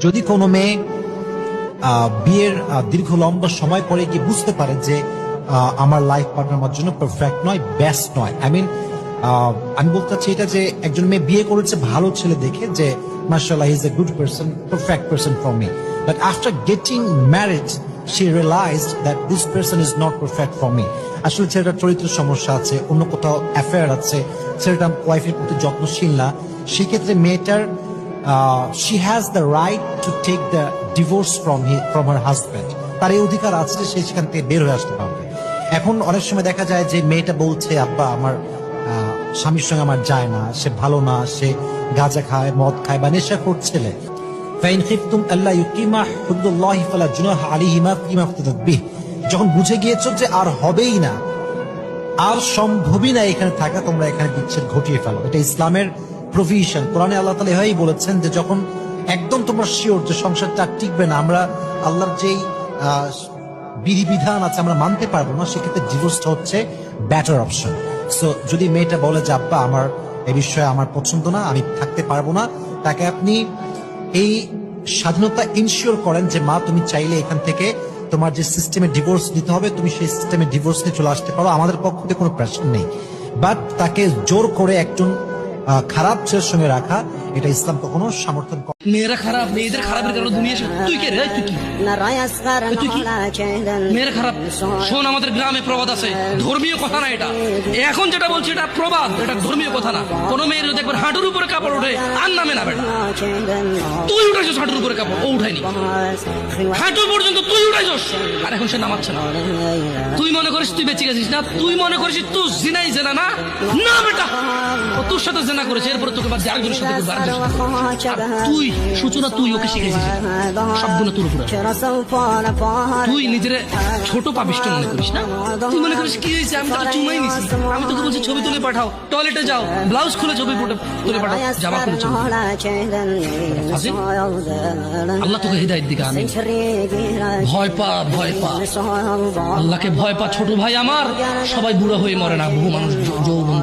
যদি কোনো মেয়ে বিয়ের দীর্ঘ লম্বা সময় পরে গিয়ে বুঝতে পারে যে আমার লাইফ পার্টনার আমার জন্য পারফেক্ট নয়, বেস্ট নয়, আই মিন আমি বলতে চাচ্ছি এটা যে একজন মেয়ে বিয়ে করেছে ভালো ছেলে দেখে যে মাশাআল্লাহ he is a good person, perfect person for me, but after getting married she realized that this person is not perfect for me. আসলে ছেলেটার চরিত্র সমস্যা আছে, অন্য কোথাও অ্যাফেয়ার আছে, ছেলেটা ওয়াইফের প্রতি যত্নশীল না, সেক্ষেত্রে মেয়েটার she has the right to take the divorce from her husband. তার এই অধিকার আছে যে সে সেখান থেকে বের হয়ে আসতে পারবে। এখন অনেক সময় দেখা যায় যে মেয়েটা বলছে আব্বা আমার স্বামীর সঙ্গে আমার যায় না, সে ভালো না, সে গাঁজা খায়, মদ খায় বা নেশাখোর ছেলে। যখন বুঝে গিয়েছো যে আর হবেই না, আর সম্ভবই না এখানে থাকা, তোমরা এখানে বিচ্ছেদ ঘটিয়ে ফেলো। এটা ইসলামের প্রভিশন। কোরআনে আল্লাহ তাআলা এভাবেই বলেছেন যে যখন একদম তোমরা শিওর যে সংসারটা টিকবে না, আমরা আল্লাহর যেই বিধিবিধান আছে আমরা মানতে পারবো না, সেক্ষেত্রে ডিভোর্সটা হচ্ছে বেটার অপশন। সো যদি মেয়েটা বলে যে আব্বা আমার এই বিষয়ে আমার পছন্দ না, আমি থাকতে পারবো না, তাকে আপনি এই স্বাধীনতা ইনশিওর করেন যে মা তুমি চাইলে এখান থেকে তোমার যে সিস্টেমে ডিভোর্স দিতে হবে তুমি সেই সিস্টেমে ডিভোর্স নিয়ে চলে আসতে পারো, আমাদের পক্ষ থেকে কোনো প্রেশার নেই। বাট তাকে জোর করে একজন খারাপ ছেলের সঙ্গে রাখা, এটা ইসলাম কখনো সমর্থন করে। মেয়েরা খারাপ, মেয়েদের খারাপের কারণে দুনিয়া তুই কে রে? তুই কি? তুই কি? মেয়েরা খারাপ। শোন, আমাদের গ্রামে প্রবাদ আছে, ধর্মীয় কথা না এটা। এখন যেটা বলছি এটা প্রবাদ, এটা ধর্মীয় কথা না। কোন মেয়ের দেখবেন হাঁটুর উপরে কাপড় ওঠে আর নামে না বেটা। তুই উঠাইছিস হাঁটুর উপরে কাপড়, ও উঠায়নি। হাঁটু পর্যন্ত তুই উঠাইছিস আর এখন সে নামাচ্ছে না। তুই মনে করিস তুই বেঁচে গেছিস না? তুই মনে করিস তুই জিনাই জেনা না? না বেটা, ও তোর সাথে জেনা করেছে, এরপরে তোকে বাদ আরেকজনের সাথে করবে, তুই সূচনা তুই ওকে শিখেছিস, সবগুলো তোর উপরে। তুই নিজের ছোট পাপিষ্ট মনে করিস না? তুই মনে করিস কি হয়েছে, আমি তোকে চুমাই নিছি, আমি তোকে বলছি ছবি তুলে পাঠাও, টয়লেটে যাও, ব্লাউজ খুলে ছবি তুলে পাঠাও, জামা খুলে ছবি। আল্লাহ তোকে হৃদায়ত দিকে আনে। ভয় পা, ভয় পা, আল্লাহকে ভয় পা ছোট ভাই আমার। সবাই বুড়ো হয়ে মরে না, বহু মানুষ যৌবন